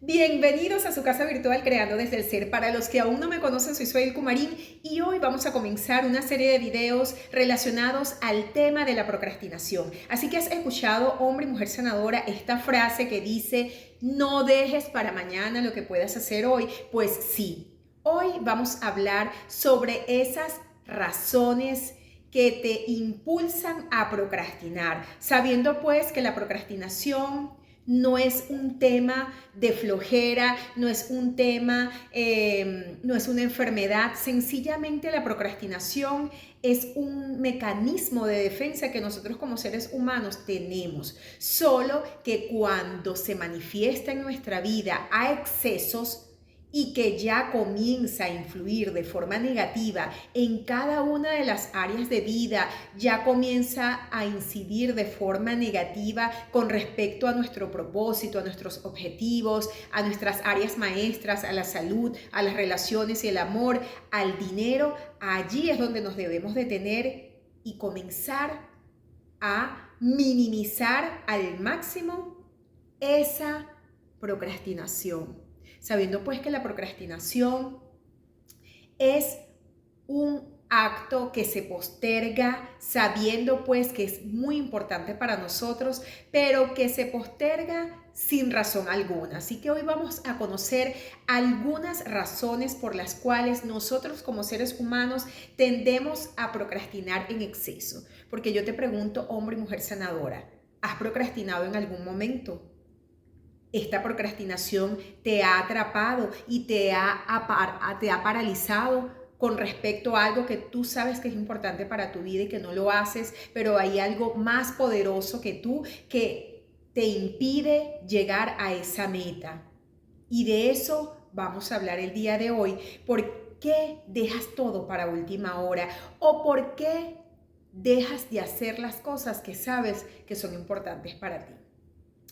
Bienvenidos a su casa virtual Creando desde el Ser. Para los que aún no me conocen, soy Suel Kumarín y hoy vamos a comenzar una serie de videos relacionados al tema de la procrastinación. Así que has escuchado, hombre y mujer sanadora, esta frase que dice, no dejes para mañana lo que puedas hacer hoy. Pues sí, hoy vamos a hablar sobre esas razones que te impulsan a procrastinar, sabiendo pues que la procrastinación no es un tema de flojera, no es un tema, no es una enfermedad. Sencillamente la procrastinación es un mecanismo de defensa que nosotros como seres humanos tenemos. Solo que cuando se manifiesta en nuestra vida a excesos, y que ya comienza a influir de forma negativa en cada una de las áreas de vida, ya comienza a incidir de forma negativa con respecto a nuestro propósito, a nuestros objetivos, a nuestras áreas maestras, a la salud, a las relaciones y el amor, al dinero. Allí es donde nos debemos detener y comenzar a minimizar al máximo esa procrastinación, sabiendo pues que la procrastinación es un acto que se posterga, sabiendo pues que es muy importante para nosotros, pero que se posterga sin razón alguna. Así que hoy vamos a conocer algunas razones por las cuales nosotros como seres humanos tendemos a procrastinar en exceso. Porque yo te pregunto, hombre y mujer sanadora, ¿has procrastinado en algún momento? Esta procrastinación te ha atrapado y te ha paralizado con respecto a algo que tú sabes que es importante para tu vida y que no lo haces, pero hay algo más poderoso que tú que te impide llegar a esa meta. Y de eso vamos a hablar el día de hoy. ¿Por qué dejas todo para última hora? ¿O por qué dejas de hacer las cosas que sabes que son importantes para ti?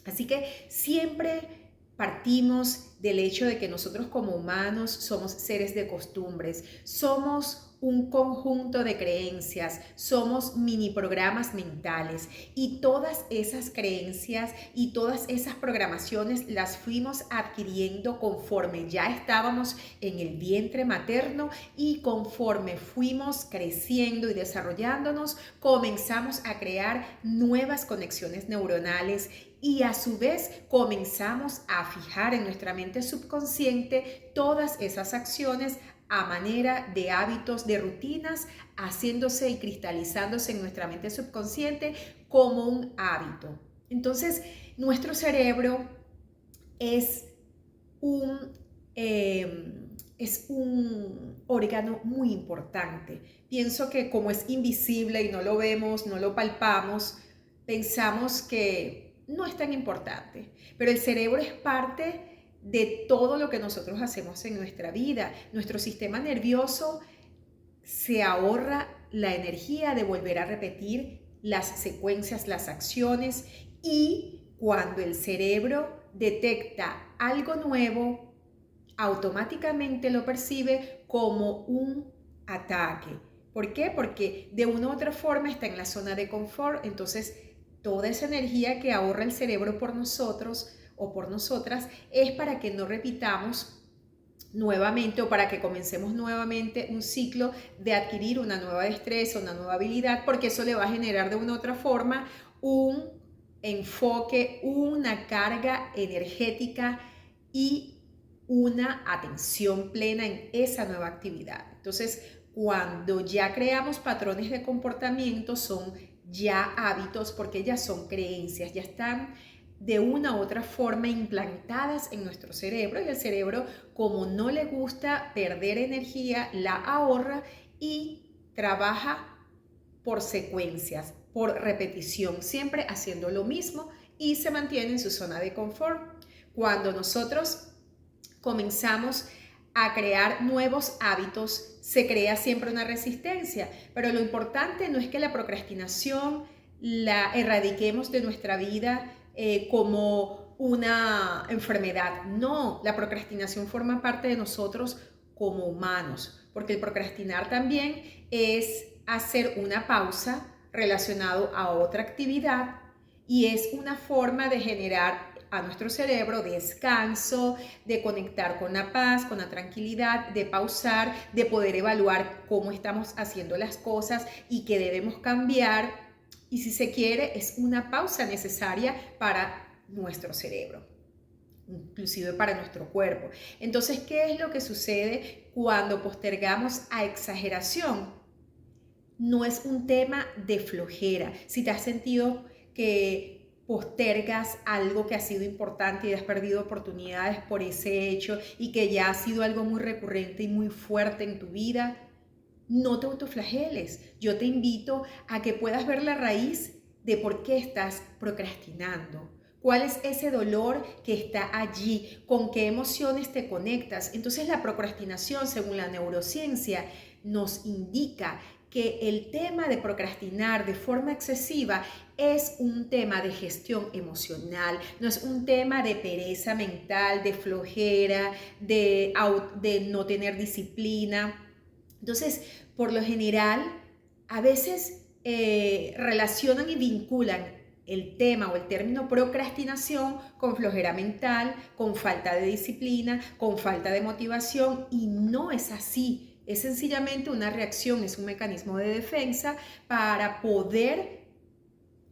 Así que siempre partimos del hecho de que nosotros como humanos somos seres de costumbres, somos un conjunto de creencias, somos mini programas mentales y todas esas creencias y todas esas programaciones las fuimos adquiriendo conforme ya estábamos en el vientre materno y conforme fuimos creciendo y desarrollándonos, comenzamos a crear nuevas conexiones neuronales y a su vez comenzamos a fijar en nuestra mente subconsciente todas esas acciones a manera de hábitos, de rutinas, haciéndose y cristalizándose en nuestra mente subconsciente como un hábito. Entonces, nuestro cerebro es un, es un órgano muy importante. Pienso que como es invisible y no lo vemos, no lo palpamos, pensamos que no es tan importante, pero el cerebro es parte de todo lo que nosotros hacemos en nuestra vida. Nuestro sistema nervioso se ahorra la energía de volver a repetir las secuencias, las acciones, y cuando el cerebro detecta algo nuevo, automáticamente lo percibe como un ataque. ¿Por qué? Porque de una u otra forma está en la zona de confort. Entonces toda esa energía que ahorra el cerebro por nosotros o por nosotras es para que no repitamos nuevamente o para que comencemos nuevamente un ciclo de adquirir una nueva destreza, una nueva habilidad, porque eso le va a generar de una u otra forma un enfoque, una carga energética y una atención plena en esa nueva actividad. Entonces, cuando ya creamos patrones de comportamiento, son ya hábitos porque ya son creencias, ya están de una u otra forma implantadas en nuestro cerebro, y el cerebro, como no le gusta perder energía, la ahorra y trabaja por secuencias, por repetición, siempre haciendo lo mismo y se mantiene en su zona de confort. Cuando nosotros comenzamos a crear nuevos hábitos, se crea siempre una resistencia, pero lo importante no es que la procrastinación la erradiquemos de nuestra vida como una enfermedad. No, la procrastinación forma parte de nosotros como humanos, porque el procrastinar también es hacer una pausa relacionado a otra actividad y es una forma de generar a nuestro cerebro descanso, de conectar con la paz, con la tranquilidad, de pausar, de poder evaluar cómo estamos haciendo las cosas y qué debemos cambiar. Y si se quiere, es una pausa necesaria para nuestro cerebro, inclusive para nuestro cuerpo. Entonces, ¿qué es lo que sucede cuando postergamos a exageración? No es un tema de flojera. Si te has sentido que postergas algo que ha sido importante y has perdido oportunidades por ese hecho y que ya ha sido algo muy recurrente y muy fuerte en tu vida, no te autoflageles. Yo te invito a que puedas ver la raíz de por qué estás procrastinando. ¿Cuál es ese dolor que está allí? ¿Con qué emociones te conectas? Entonces la procrastinación, según la neurociencia, nos indica que el tema de procrastinar de forma excesiva es un tema de gestión emocional, no es un tema de pereza mental, de flojera, de no tener disciplina. Entonces, por lo general, a veces relacionan y vinculan el tema o el término procrastinación con flojera mental, con falta de disciplina, con falta de motivación, y no es así. Es sencillamente una reacción, es un mecanismo de defensa para poder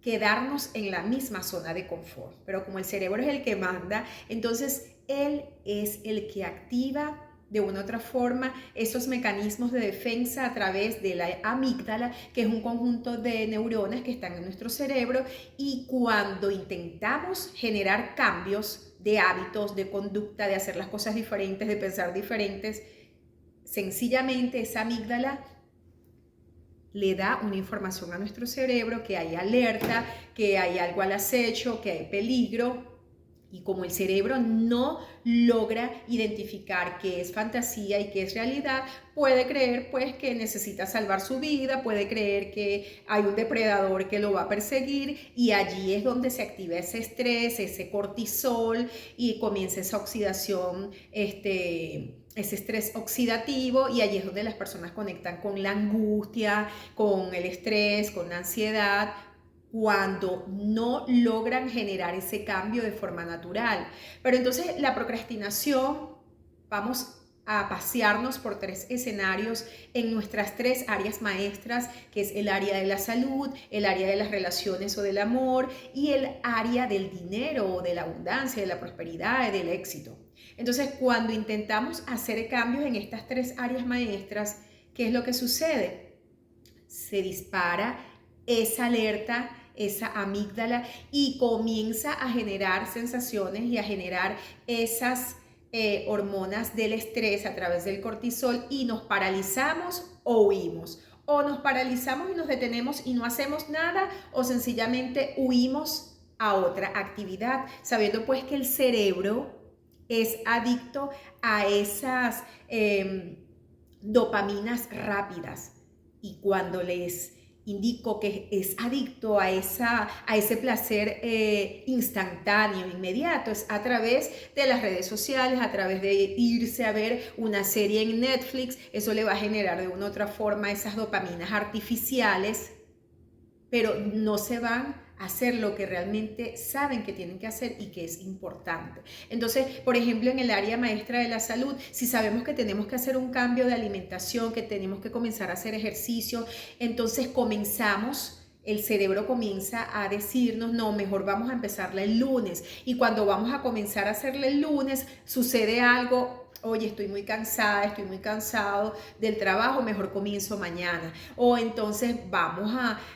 quedarnos en la misma zona de confort. Pero como el cerebro es el que manda, entonces él es el que activa de una u otra forma esos mecanismos de defensa a través de la amígdala, que es un conjunto de neuronas que están en nuestro cerebro, y cuando intentamos generar cambios de hábitos, de conducta, de hacer las cosas diferentes, de pensar diferentes, sencillamente esa amígdala le da una información a nuestro cerebro que hay alerta, que hay algo al acecho, que hay peligro. Y como el cerebro no logra identificar qué es fantasía y qué es realidad, puede creer pues que necesita salvar su vida, puede creer que hay un depredador que lo va a perseguir, y allí es donde se activa ese estrés, ese cortisol, y comienza esa oxidación, ese estrés oxidativo, y allí es donde las personas conectan con la angustia, con el estrés, con la ansiedad, cuando no logran generar ese cambio de forma natural. Pero entonces la procrastinación, vamos a pasearnos por 3 escenarios en nuestras 3 áreas maestras, que es el área de la salud, el área de las relaciones o del amor, y el área del dinero o de la abundancia, de la prosperidad, del éxito. Entonces, cuando intentamos hacer cambios en estas 3 áreas maestras, ¿qué es lo que sucede? Se dispara esa alerta, esa amígdala, y comienza a generar sensaciones y a generar esas hormonas del estrés a través del cortisol, y nos paralizamos o huimos. O nos paralizamos y nos detenemos y no hacemos nada, o sencillamente huimos a otra actividad, sabiendo pues que el cerebro es adicto a esas dopaminas rápidas. Y cuando les indico que es adicto a ese placer instantáneo, inmediato, es a través de las redes sociales, a través de irse a ver una serie en Netflix. Eso le va a generar de una u otra forma esas dopaminas artificiales, pero no se van a hacer lo que realmente saben que tienen que hacer y que es importante. Entonces, por ejemplo, en el área maestra de la salud, si sabemos que tenemos que hacer un cambio de alimentación, que tenemos que comenzar a hacer ejercicio, entonces el cerebro comienza a decirnos, no, mejor vamos a empezarla el lunes. Y cuando vamos a comenzar a hacerla el lunes, sucede algo. Oye, estoy muy cansada, estoy muy cansado del trabajo, mejor comienzo mañana. O entonces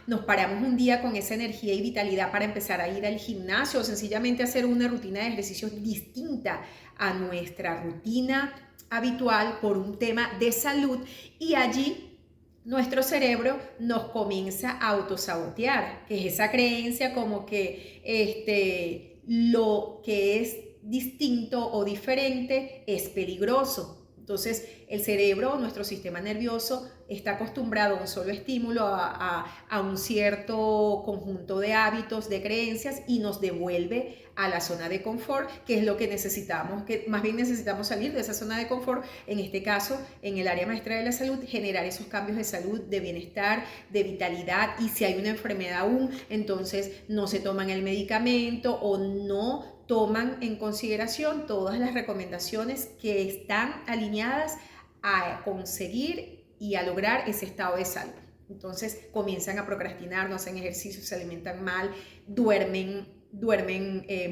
nos paramos un día con esa energía y vitalidad para empezar a ir al gimnasio, o sencillamente hacer una rutina de ejercicios distinta a nuestra rutina habitual por un tema de salud, y allí nuestro cerebro nos comienza a autosabotear, que es esa creencia como que lo que es distinto o diferente es peligroso. Entonces el cerebro, nuestro sistema nervioso, está acostumbrado a un solo estímulo, a un cierto conjunto de hábitos, de creencias, y nos devuelve a la zona de confort, que es lo que necesitamos, que más bien necesitamos salir de esa zona de confort, en este caso, en el área maestra de la salud, generar esos cambios de salud, de bienestar, de vitalidad, y si hay una enfermedad aún, entonces no se toman el medicamento o no toman en consideración todas las recomendaciones que están alineadas a conseguir y a lograr ese estado de salud. Entonces comienzan a procrastinar, no hacen ejercicio, se alimentan mal, duermen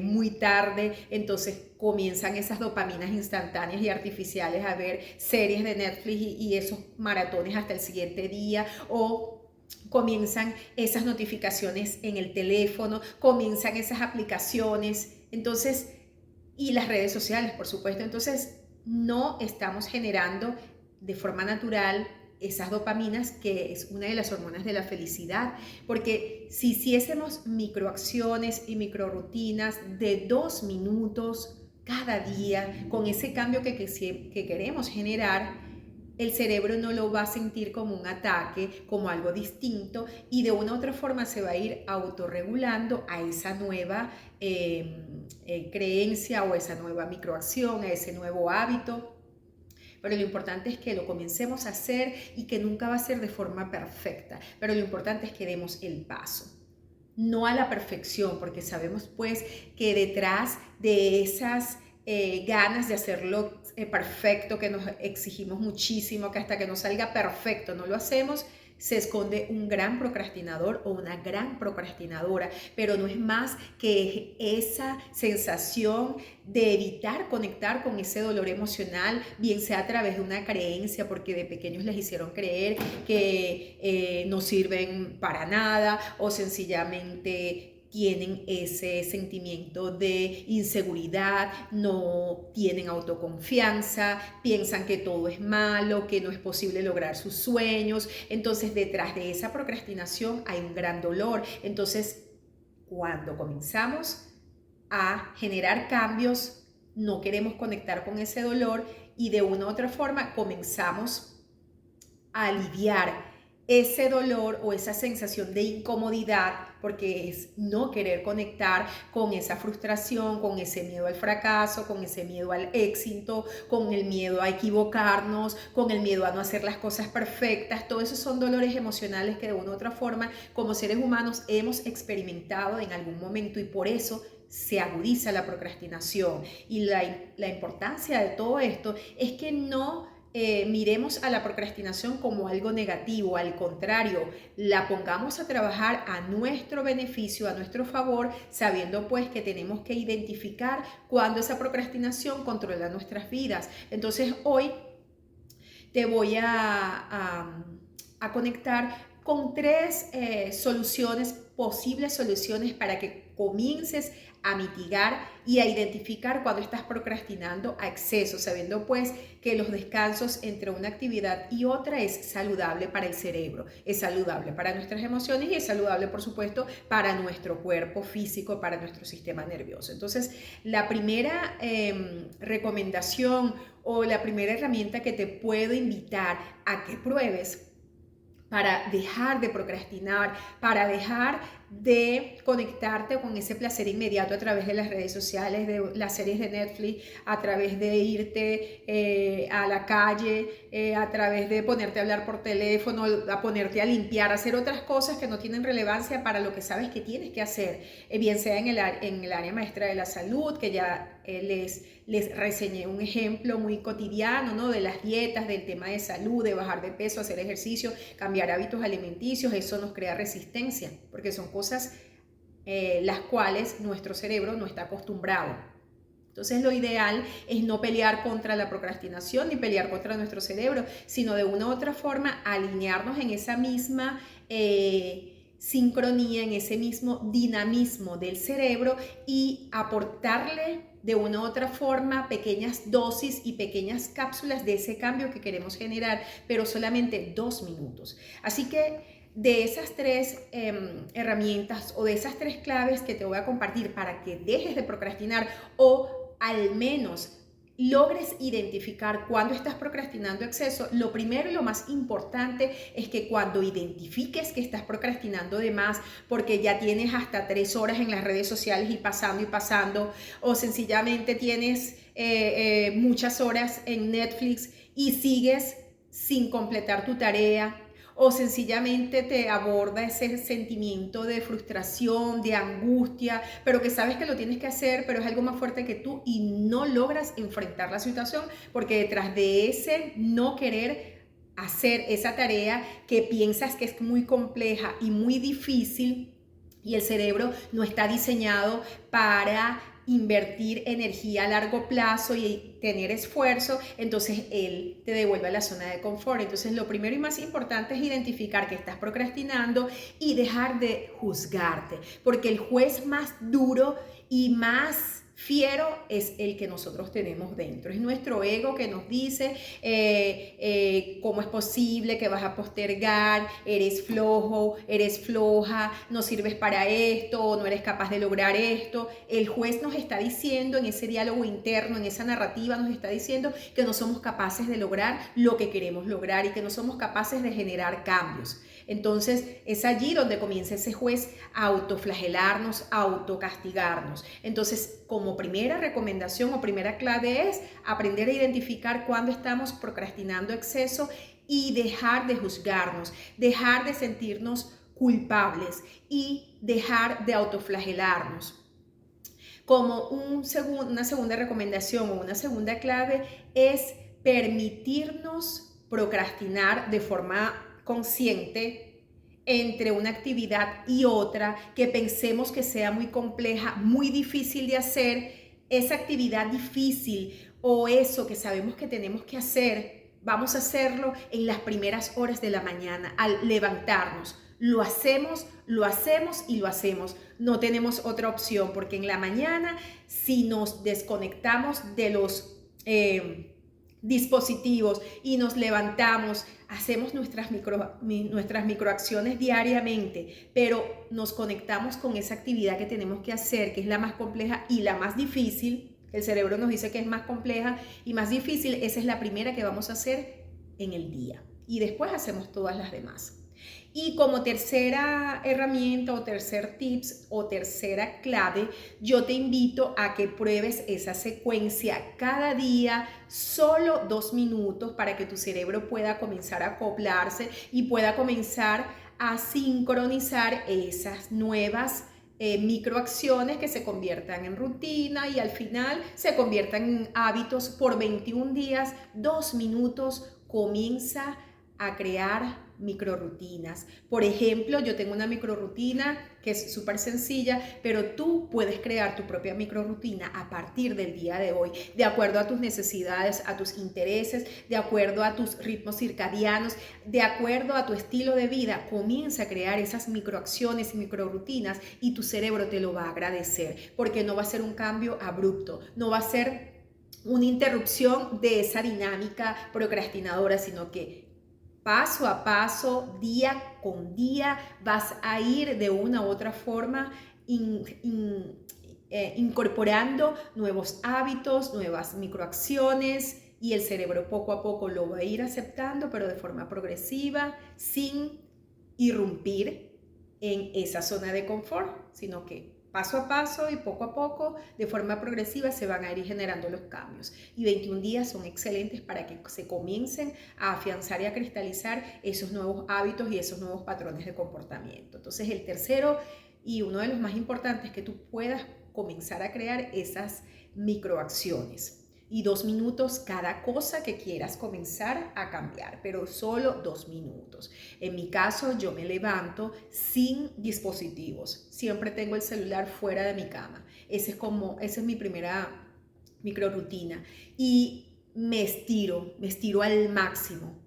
muy tarde, entonces comienzan esas dopaminas instantáneas y artificiales a ver series de Netflix y esos maratones hasta el siguiente día, o comienzan esas notificaciones en el teléfono, comienzan esas aplicaciones, entonces, y las redes sociales, por supuesto. Entonces no estamos generando de forma natural esas dopaminas, que es una de las hormonas de la felicidad, porque si hiciésemos microacciones y microrutinas de 2 minutos cada día, con ese cambio que queremos generar, el cerebro no lo va a sentir como un ataque, como algo distinto, y de una u otra forma se va a ir autorregulando a esa nueva creencia o esa nueva microacción, a ese nuevo hábito. Pero lo importante es que lo comencemos a hacer y que nunca va a ser de forma perfecta. Pero lo importante es que demos el paso. No a la perfección, porque sabemos pues que detrás de esas ganas de hacerlo perfecto, que nos exigimos muchísimo, que hasta que nos salga perfecto no lo hacemos, se esconde un gran procrastinador o una gran procrastinadora, pero no es más que esa sensación de evitar conectar con ese dolor emocional, bien sea a través de una creencia, porque de pequeños les hicieron creer que no sirven para nada, o sencillamente tienen ese sentimiento de inseguridad, no tienen autoconfianza, piensan que todo es malo, que no es posible lograr sus sueños. Entonces, detrás de esa procrastinación hay un gran dolor. Entonces, cuando comenzamos a generar cambios, no queremos conectar con ese dolor y de una u otra forma comenzamos a aliviar ese dolor o esa sensación de incomodidad, porque es no querer conectar con esa frustración, con ese miedo al fracaso, con ese miedo al éxito, con el miedo a equivocarnos, con el miedo a no hacer las cosas perfectas. Todos esos son dolores emocionales que de una u otra forma como seres humanos hemos experimentado en algún momento, y por eso se agudiza la procrastinación. Y la importancia de todo esto es que no miremos a la procrastinación como algo negativo, al contrario, la pongamos a trabajar a nuestro beneficio, a nuestro favor, sabiendo pues que tenemos que identificar cuándo esa procrastinación controla nuestras vidas. Entonces hoy te voy a conectar con 3 posibles soluciones para que comiences a mitigar y a identificar cuando estás procrastinando a exceso, sabiendo pues que los descansos entre una actividad y otra es saludable para el cerebro, es saludable para nuestras emociones y es saludable, por supuesto, para nuestro cuerpo físico, para nuestro sistema nervioso. Entonces, la primera recomendación o la primera herramienta que te puedo invitar a que pruebes para dejar de procrastinar, para dejar de conectarte con ese placer inmediato a través de las redes sociales, de las series de Netflix, a través de irte a la calle, a través de ponerte a hablar por teléfono, a ponerte a limpiar, a hacer otras cosas que no tienen relevancia para lo que sabes que tienes que hacer, bien sea en el área maestra de la salud, que ya les reseñé un ejemplo muy cotidiano, ¿no? De las dietas, del tema de salud, de bajar de peso, hacer ejercicio, cambiar hábitos alimenticios. Eso nos crea resistencia, porque son cosas las cuales nuestro cerebro no está acostumbrado. Entonces lo ideal es no pelear contra la procrastinación ni pelear contra nuestro cerebro, sino de una u otra forma alinearnos en esa misma sincronía, en ese mismo dinamismo del cerebro y aportarle de una u otra forma pequeñas dosis y pequeñas cápsulas de ese cambio que queremos generar, pero solamente 2 minutos. Así que de esas 3 herramientas o de esas 3 claves que te voy a compartir para que dejes de procrastinar o al menos logres identificar cuando estás procrastinando exceso, lo primero y lo más importante es que cuando identifiques que estás procrastinando de más, porque ya tienes hasta 3 horas en las redes sociales y pasando, o sencillamente tienes muchas horas en Netflix y sigues sin completar tu tarea, o sencillamente te aborda ese sentimiento de frustración, de angustia, pero que sabes que lo tienes que hacer, pero es algo más fuerte que tú y no logras enfrentar la situación porque detrás de ese no querer hacer esa tarea que piensas que es muy compleja y muy difícil, y el cerebro no está diseñado para invertir energía a largo plazo y tener esfuerzo, entonces él te devuelve a la zona de confort. Entonces lo primero y más importante es identificar que estás procrastinando y dejar de juzgarte, porque el juez más duro y más fiero es el que nosotros tenemos dentro. Es nuestro ego que nos dice cómo es posible que vas a postergar, eres flojo, eres floja, no sirves para esto, no eres capaz de lograr esto. El juez nos está diciendo en ese diálogo interno, en esa narrativa, nos está diciendo que no somos capaces de lograr lo que queremos lograr y que no somos capaces de generar cambios. Entonces es allí donde comienza ese juez a autoflagelarnos, a autocastigarnos. Entonces, como primera recomendación o primera clave es aprender a identificar cuándo estamos procrastinando exceso y dejar de juzgarnos, dejar de sentirnos culpables y dejar de autoflagelarnos. Como una segunda recomendación o una segunda clave es permitirnos procrastinar de forma consciente entre una actividad y otra que pensemos que sea muy compleja, muy difícil de hacer. Esa actividad difícil o eso que sabemos que tenemos que hacer, vamos a hacerlo en las primeras horas de la mañana al levantarnos. Lo hacemos y lo hacemos. No tenemos otra opción porque en la mañana, si nos desconectamos de los dispositivos y nos levantamos, hacemos nuestras microacciones diariamente, pero nos conectamos con esa actividad que tenemos que hacer, que es la más compleja y la más difícil. El cerebro nos dice que es más compleja y más difícil. Esa es la primera que vamos a hacer en el día y después hacemos todas las demás. Y como tercera herramienta o tercer tips o tercera clave, yo te invito a que pruebes esa secuencia cada día, solo 2 minutos, para que tu cerebro pueda comenzar a acoplarse y pueda comenzar a sincronizar esas nuevas microacciones que se conviertan en rutina y al final se conviertan en hábitos por 21 días, 2 minutos, comienza a crear microrutinas. Por ejemplo, yo tengo una microrutina que es súper sencilla, pero tú puedes crear tu propia microrutina a partir del día de hoy, de acuerdo a tus necesidades, a tus intereses, de acuerdo a tus ritmos circadianos, de acuerdo a tu estilo de vida. Comienza a crear esas microacciones y microrutinas y tu cerebro te lo va a agradecer, porque no va a ser un cambio abrupto, no va a ser una interrupción de esa dinámica procrastinadora, sino que paso a paso, día con día, vas a ir de una u otra forma incorporando nuevos hábitos, nuevas microacciones, y el cerebro poco a poco lo va a ir aceptando, pero de forma progresiva, sin irrumpir en esa zona de confort, sino que paso a paso y poco a poco, de forma progresiva, se van a ir generando los cambios. Y 21 días son excelentes para que se comiencen a afianzar y a cristalizar esos nuevos hábitos y esos nuevos patrones de comportamiento. Entonces, el tercero y uno de los más importantes es que tú puedas comenzar a crear esas microacciones. Y 2 minutos cada cosa que quieras comenzar a cambiar, pero solo 2 minutos. En mi caso, yo me levanto sin dispositivos. Siempre tengo el celular fuera de mi cama. Esa es mi primera microrutina. Y me estiro al máximo.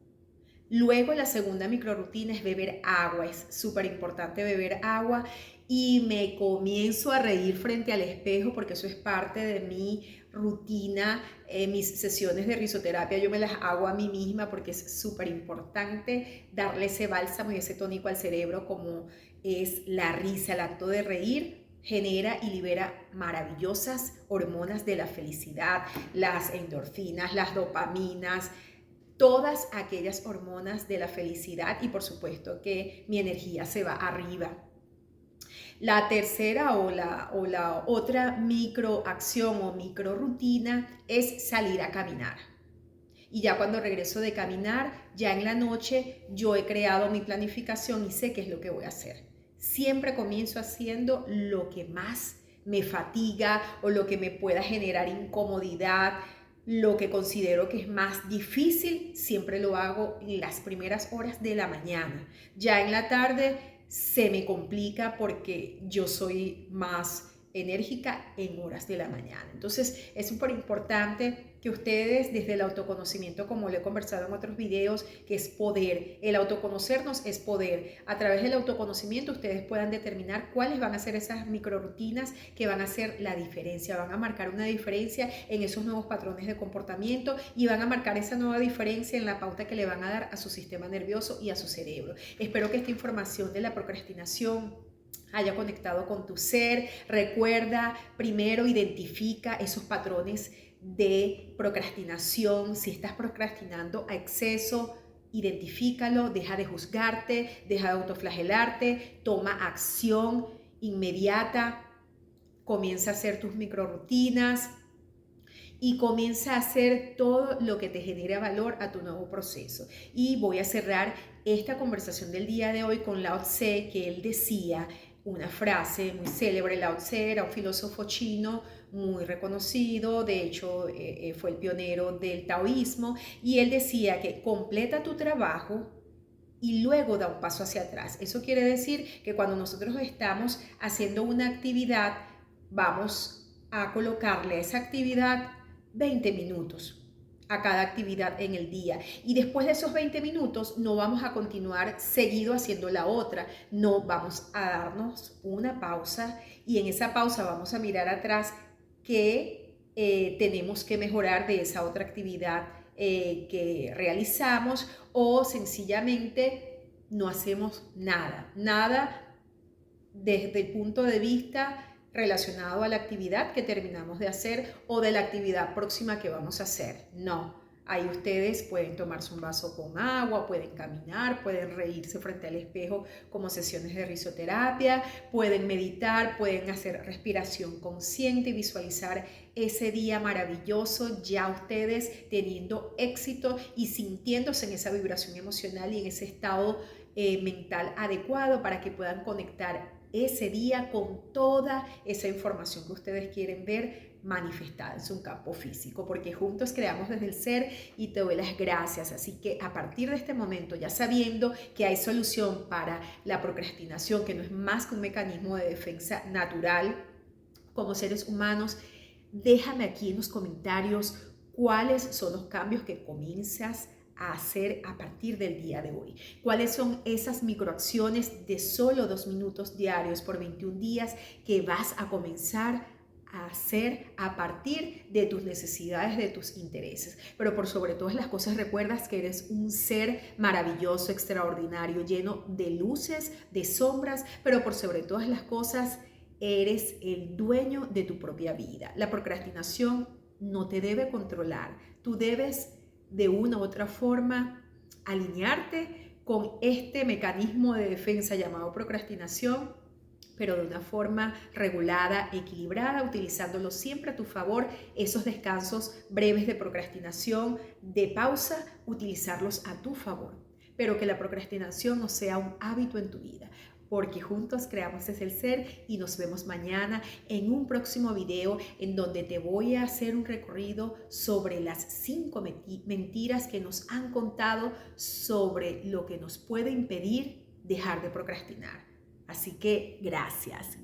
Luego la segunda microrutina es beber agua. Es súper importante beber agua y me comienzo a reír frente al espejo porque eso es parte de mi rutina. Mis sesiones de risoterapia yo me las hago a mí misma porque es súper importante darle ese bálsamo y ese tónico al cerebro como es la risa. El acto de reír genera y libera maravillosas hormonas de la felicidad, las endorfinas, las dopaminas, todas aquellas hormonas de la felicidad, y por supuesto que mi energía se va arriba. La tercera o la otra microacción o microrutina es salir a caminar. Y ya cuando regreso de caminar, ya en la noche, yo he creado mi planificación y sé qué es lo que voy a hacer. Siempre comienzo haciendo lo que más me fatiga o lo que me pueda generar incomodidad, lo que considero que es más difícil, siempre lo hago en las primeras horas de la mañana. Ya en la tarde se me complica porque yo soy más enérgica en horas de la mañana. Entonces es súper importante que ustedes desde el autoconocimiento, como lo he conversado en otros videos, que es poder, el autoconocernos es poder. A través del autoconocimiento ustedes puedan determinar cuáles van a ser esas microrutinas que van a hacer la diferencia, van a marcar una diferencia en esos nuevos patrones de comportamiento y van a marcar esa nueva diferencia en la pauta que le van a dar a su sistema nervioso y a su cerebro. Espero que esta información de la procrastinación haya conectado con tu ser. Recuerda, primero identifica esos patrones de procrastinación. Si estás procrastinando a exceso, identifícalo, deja de juzgarte, deja de autoflagelarte, toma acción inmediata, comienza a hacer tus microrutinas y comienza a hacer todo lo que te genere valor a tu nuevo proceso. Y voy a cerrar esta conversación del día de hoy con Lao Tse, que él decía una frase muy célebre. Lao Tse era un filósofo chino muy reconocido, de hecho fue el pionero del taoísmo, y él decía que completa tu trabajo y luego da un paso hacia atrás. Eso quiere decir que cuando nosotros estamos haciendo una actividad, vamos a colocarle a esa actividad 20 minutos a cada actividad en el día. Y después de esos 20 minutos no vamos a continuar seguido haciendo la otra. No, vamos a darnos una pausa y en esa pausa vamos a mirar atrás qué tenemos que mejorar de esa otra actividad que realizamos, o sencillamente no hacemos nada desde el punto de vista relacionado a la actividad que terminamos de hacer o de la actividad próxima que vamos a hacer. No, ahí ustedes pueden tomarse un vaso con agua, pueden caminar, pueden reírse frente al espejo como sesiones de risoterapia, pueden meditar, pueden hacer respiración consciente y visualizar ese día maravilloso, ya ustedes teniendo éxito y sintiéndose en esa vibración emocional y en ese estado mental adecuado para que puedan conectar ese día con toda esa información que ustedes quieren ver manifestada en su campo físico, porque juntos creamos desde el ser y te doy las gracias. Así que a partir de este momento, ya sabiendo que hay solución para la procrastinación, que no es más que un mecanismo de defensa natural como seres humanos, déjame aquí en los comentarios cuáles son los cambios que comienzas a hacer a partir del día de hoy. ¿Cuáles son esas microacciones de solo 2 minutos diarios por 21 días que vas a comenzar a hacer a partir de tus necesidades, de tus intereses? Pero por sobre todas las cosas, recuerdas que eres un ser maravilloso, extraordinario, lleno de luces, de sombras, pero por sobre todas las cosas, eres el dueño de tu propia vida. La procrastinación no te debe controlar. Tú debes de una u otra forma alinearte con este mecanismo de defensa llamado procrastinación, pero de una forma regulada, equilibrada, utilizándolo siempre a tu favor. Esos descansos breves de procrastinación, de pausa, utilizarlos a tu favor, pero que la procrastinación no sea un hábito en tu vida, porque juntos creamos desde el ser. Y nos vemos mañana en un próximo video en donde te voy a hacer un recorrido sobre las 5 mentiras que nos han contado sobre lo que nos puede impedir dejar de procrastinar. Así que gracias.